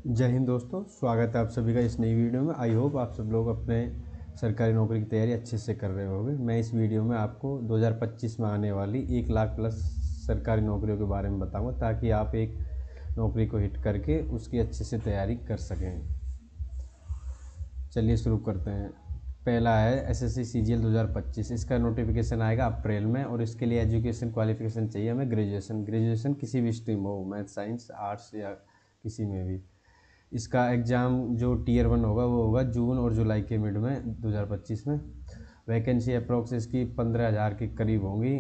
जय हिंद दोस्तों, स्वागत है आप सभी का इस नई वीडियो में। आई होप आप सब लोग अपने सरकारी नौकरी की तैयारी अच्छे से कर रहे होंगे। मैं इस वीडियो में आपको 2025 में आने वाली 1 लाख प्लस सरकारी नौकरियों के बारे में बताऊंगा, ताकि आप एक नौकरी को हिट करके उसकी अच्छे से तैयारी कर सकें। चलिए शुरू करते हैं। पहला है एसएससी सीजीएल 2025। इसका नोटिफिकेशन आएगा अप्रैल में, और इसके लिए एजुकेशन क्वालिफिकेशन चाहिए हमें ग्रेजुएशन किसी भी स्ट्रीम हो, मैथ साइंस आर्ट्स या किसी में भी। इसका एग्ज़ाम जो टीयर 1 होगा वो होगा जून और जुलाई के मिड में 2025 में। वैकेंसी अप्रोक्स इसकी 15,000 के करीब होंगी।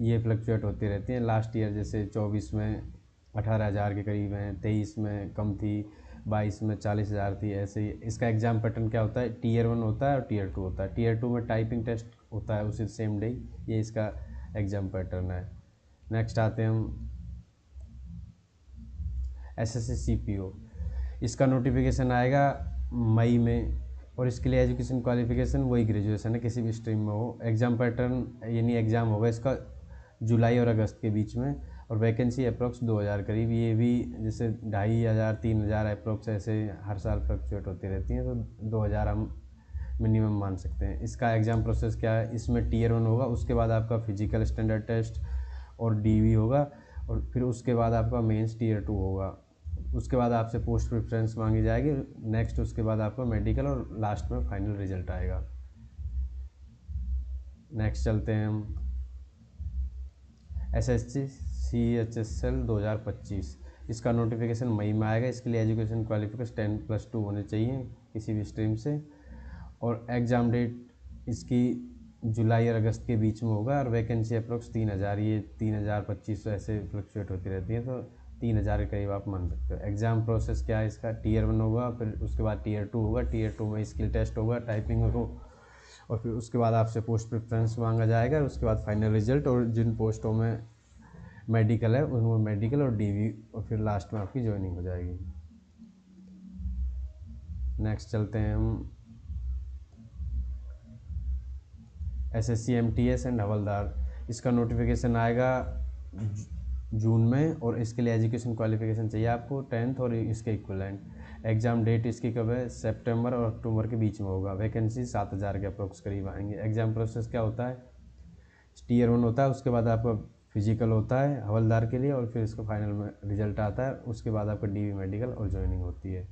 ये फ्लक्चुएट होती रहती हैं। लास्ट ईयर जैसे 24 में 18,000 के करीब हैं, 23 में कम थी, 22 में 40,000 थी, ऐसे ही। इसका एग्ज़ाम पैटर्न क्या होता है, टीयर 1 होता है और टीयर 2 होता है। टीयर 2 में टाइपिंग टेस्ट होता है उसी सेम डे। ये इसका एग्ज़ाम पैटर्न है। नेक्स्ट आते हैं हम एसएससी सीपीओ। इसका नोटिफिकेशन आएगा मई में, और इसके लिए एजुकेशन क्वालिफिकेशन वही ग्रेजुएशन है, किसी भी स्ट्रीम में हो। एग्ज़ाम पैटर्न यानी एग्ज़ाम होगा इसका जुलाई और अगस्त के बीच में, और वैकेंसी अप्रोक्स 2,000 करीब। ये भी जैसे 2,500 3,000 अप्रोक्स ऐसे हर साल फ्लक्चुएट होती रहती हैं, तो 2,000 हम मिनिमम मान सकते हैं। इसका एग्ज़ाम प्रोसेस क्या है, इसमें टीयर 1 होगा, उसके बाद आपका फिजिकल स्टैंडर्ड टेस्ट और डीवी होगा, और फिर उसके बाद आपका मेंस टीयर 2 होगा। उसके बाद आपसे पोस्ट प्रेफरेंस मांगी जाएगी। नेक्स्ट उसके बाद आपका मेडिकल, और लास्ट में फाइनल रिजल्ट आएगा। नेक्स्ट चलते हैं हम एसएससी सीएचएसएल 2025। इसका नोटिफिकेशन मई में आएगा। इसके लिए एजुकेशन क्वालिफिकेशन 10+2 होने चाहिए किसी भी स्ट्रीम से, और एग्ज़ाम डेट इसकी जुलाई और अगस्त के बीच में होगा, और वैकेंसी अप्रोक्स 3,000, ये 3,000 2500 ऐसे फ्लक्चुएट होती रहती है, तो 3,000 के करीब आप मान सकते हो। एग्ज़ाम प्रोसेस क्या है इसका, टीयर 1 होगा, फिर उसके बाद टीयर 2 होगा। टीयर 2 में स्किल टेस्ट होगा, टाइपिंग हो, और फिर उसके बाद आपसे पोस्ट प्रेफरेंस मांगा जाएगा, और उसके बाद फाइनल रिजल्ट। और जिन पोस्टों में मेडिकल है उनमें मेडिकल और डीवी, और फिर लास्ट में आपकी ज्वाइनिंग हो जाएगी। नेक्स्ट चलते हैं हम एसएससी एमटीएस एंड हवलदार। इसका नोटिफिकेशन आएगा जून में, और इसके लिए एजुकेशन क्वालिफिकेशन चाहिए आपको 10th और इसके इक्वलेंट। एग्ज़ाम डेट इसकी कब है, सितंबर और अक्टूबर के बीच में होगा। वैकेंसी 7,000 के अप्रोक्स करीब आएंगे। एग्ज़ाम प्रोसेस क्या होता है, टीयर 1 होता है, उसके बाद आपका फिजिकल होता है हवलदार के लिए, और फिर इसका फाइनल में रिजल्ट आता है। उसके बाद आपका डीवी मेडिकल और ज्वाइनिंग होती है।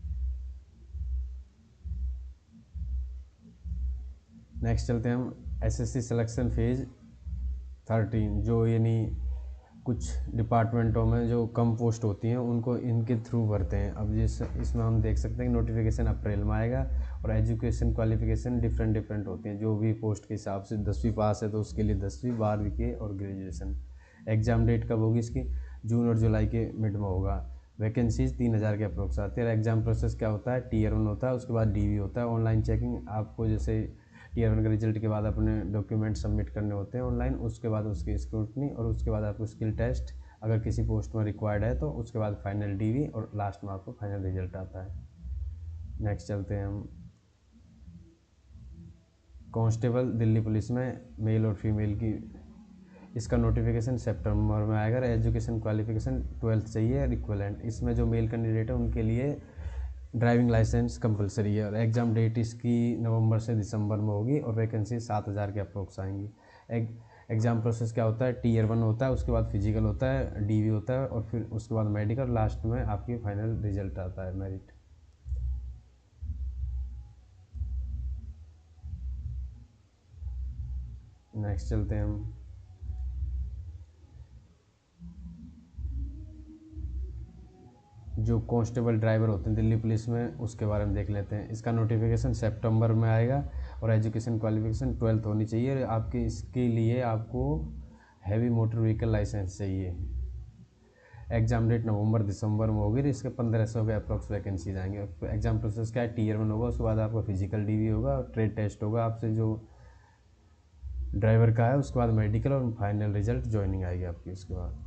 नेक्स्ट चलते हैं हम एसएससी सिलेक्शन फेज 13, जो यानी कुछ डिपार्टमेंटों में जो कम पोस्ट होती हैं उनको इनके थ्रू भरते हैं। अब इसमें हम देख सकते हैं कि नोटिफिकेशन अप्रैल में आएगा, और एजुकेशन क्वालिफिकेशन डिफरेंट होती हैं। जो भी पोस्ट के हिसाब से 10वीं पास है तो उसके लिए 10वीं, 12वीं के और ग्रेजुएशन। एग्ज़ाम डेट कब होगी इसकी, जून और जुलाई के मिड में होगा। वैकेंसीज 3,000 के अप्रोक्स आती है। एग्ज़ाम प्रोसेस क्या होता है, टीयर 1 होता है, उसके बाद डीवी होता है। ऑनलाइन चेकिंग आपको जैसे टीयर 1 के रिजल्ट के बाद अपने डॉक्यूमेंट सबमिट करने होते हैं ऑनलाइन, उसके बाद उसकी स्क्रूटनी, और उसके बाद आपको स्किल टेस्ट अगर किसी पोस्ट में रिक्वायर्ड है तो, उसके बाद फाइनल डीवी, और लास्ट में आपको फाइनल रिजल्ट आता है। नेक्स्ट चलते हैं हम कांस्टेबल दिल्ली पुलिस में, मेल और फीमेल की। इसका नोटिफिकेशन सितंबर में आएगा। एजुकेशन क्वालिफिकेशन 12th चाहिए इक्वलेंट। इसमें जो मेल कैंडिडेट है उनके लिए ड्राइविंग लाइसेंस कंपलसरी है, और एग्ज़ाम डेट इसकी नवंबर से दिसंबर में होगी, और वैकेंसी 7,000 के अप्रोक्स आएंगी। एग्ज़ाम प्रोसेस क्या होता है, टीयर 1 होता है, उसके बाद फिजिकल होता है, डीवी होता है, और फिर उसके बाद मेडिकल, लास्ट में आपकी फाइनल रिजल्ट आता है, मेरिट। नेक्स्ट चलते हैं हम जो कांस्टेबल ड्राइवर होते हैं दिल्ली पुलिस में, उसके बारे में देख लेते हैं। इसका नोटिफिकेशन सितंबर में आएगा, और एजुकेशन क्वालिफिकेशन 12th होनी चाहिए आपके। इसके लिए आपको हैवी मोटर व्हीकल लाइसेंस चाहिए। एग्ज़ाम डेट नवंबर दिसंबर में होगी। इसके 1,500 के अप्रोक्स वैकेंसीज आएंगे। एग्ज़ाम प्रोसेस क्या है, टीयर 1 होगा, उसके बाद आपका फिजिकल डीवी होगा, ट्रेड टेस्ट होगा आपसे जो ड्राइवर का है, उसके बाद मेडिकल, और फाइनल रिजल्ट ज्वाइनिंग आएगी आपकी उसके बाद।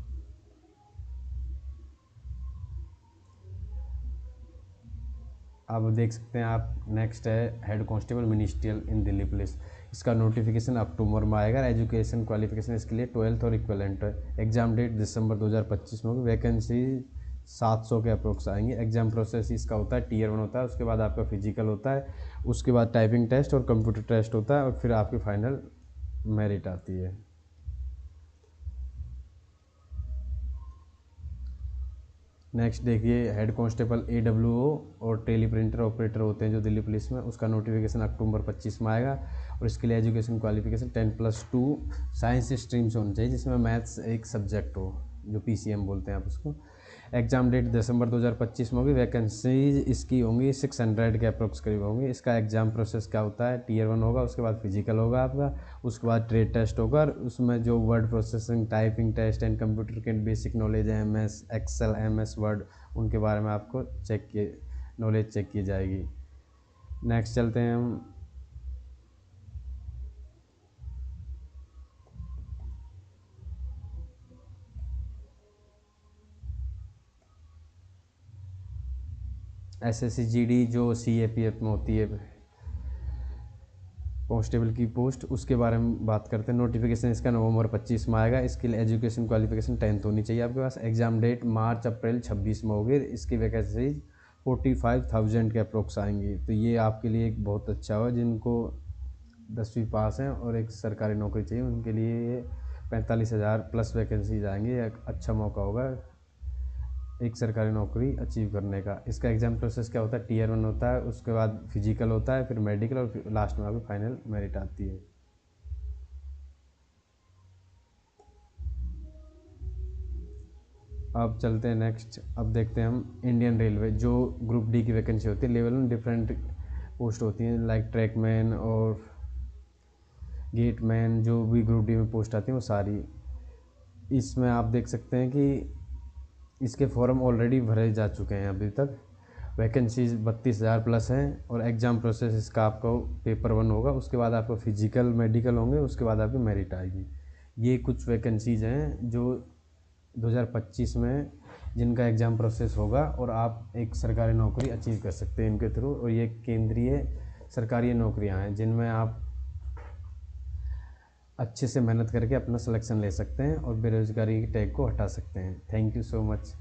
अब देख सकते हैं आप, नेक्स्ट है हेड कांस्टेबल मिनिस्ट्रियल इन दिल्ली पुलिस। इसका नोटिफिकेशन अक्टूबर में आएगा। एजुकेशन क्वालिफिकेशन इसके लिए 12th और इक्वलेंट है। एग्ज़ाम डेट दिसंबर 2025 में होगी। वैकेंसी 700 के अप्रोक्स आएंगे। एग्ज़ाम प्रोसेस इसका होता है Tier 1 होता है, उसके बाद आपका फिजिकल होता है, उसके बाद टाइपिंग टेस्ट और कंप्यूटर टेस्ट होता है, और फिर आपकी फाइनल मेरिट आती है। नेक्स्ट देखिए, हेड कांस्टेबल AWO और टेली प्रिंटर ऑपरेटर होते हैं जो दिल्ली पुलिस में, उसका नोटिफिकेशन अक्टूबर 25 में आएगा। और इसके लिए एजुकेशन क्वालिफिकेशन 10+2 साइंस स्ट्रीम से होनी चाहिए, जिसमें मैथ्स एक सब्जेक्ट हो, जो PCM बोलते हैं आप उसको। एग्ज़ाम डेट दिसंबर 2025 में होगी। वैकेंसीज इसकी होंगी 600 के अप्रोक्स करीब होंगी। इसका एग्ज़ाम प्रोसेस क्या होता है, Tier 1 होगा, उसके बाद फिजिकल होगा आपका, उसके बाद ट्रेड टेस्ट होगा, और उसमें जो word processing, typing test and computer के बेसिक नॉलेज है, MS Excel, MS वर्ड, उनके बारे में आपको नॉलेज चेक की जाएगी। नेक्स्ट चलते हैं हम SSC GD जो CAPF में होती है, कांस्टेबल की पोस्ट, उसके बारे में बात करते हैं। नोटिफिकेशन इसका नवंबर 25 में आएगा। इसके लिए एजुकेशन क्वालिफिकेशन 10th होनी चाहिए आपके पास। एग्ज़ाम डेट मार्च अप्रैल 26 में होगी। इसकी वैकेंसीज 45,000 के अप्रोक्स आएंगी। तो ये आपके लिए एक बहुत अच्छा हो, जिनको 10वीं पास हैं और एक सरकारी नौकरी चाहिए, उनके लिए 45,000 प्लस वैकेंसीज आएंगी। एक अच्छा मौका होगा एक सरकारी नौकरी अचीव करने का। इसका एग्ज़ाम प्रोसेस क्या होता है, Tier 1 होता है, उसके बाद फिजिकल होता है, फिर मेडिकल, और फिर लास्ट में आपकी फाइनल मेरिट आती है। अब चलते हैं नेक्स्ट। अब देखते हैं हम इंडियन रेलवे, जो ग्रुप D की वैकेंसी होती है। लेवल में डिफरेंट पोस्ट होती हैं, लाइक ट्रैकमैन और गेटमैन, जो भी ग्रुप D में पोस्ट आती हैं वो सारी। इसमें आप देख सकते हैं कि इसके फॉर्म ऑलरेडी भरे जा चुके हैं अभी तक। वैकेंसीज 32,000 प्लस हैं, और एग्ज़ाम प्रोसेस इसका आपको पेपर 1 होगा, उसके बाद आपको फिजिकल मेडिकल होंगे, उसके बाद आपकी मेरिट आएगी। ये कुछ वैकेंसीज हैं जो 2025 में जिनका एग्ज़ाम प्रोसेस होगा, और आप एक सरकारी नौकरी अचीव कर सकते हैं इनके थ्रू। और ये केंद्रीय सरकारी नौकरियां हैं जिनमें आप अच्छे से मेहनत करके अपना सिलेक्शन ले सकते हैं और बेरोजगारी के टैग को हटा सकते हैं। Thank you so much.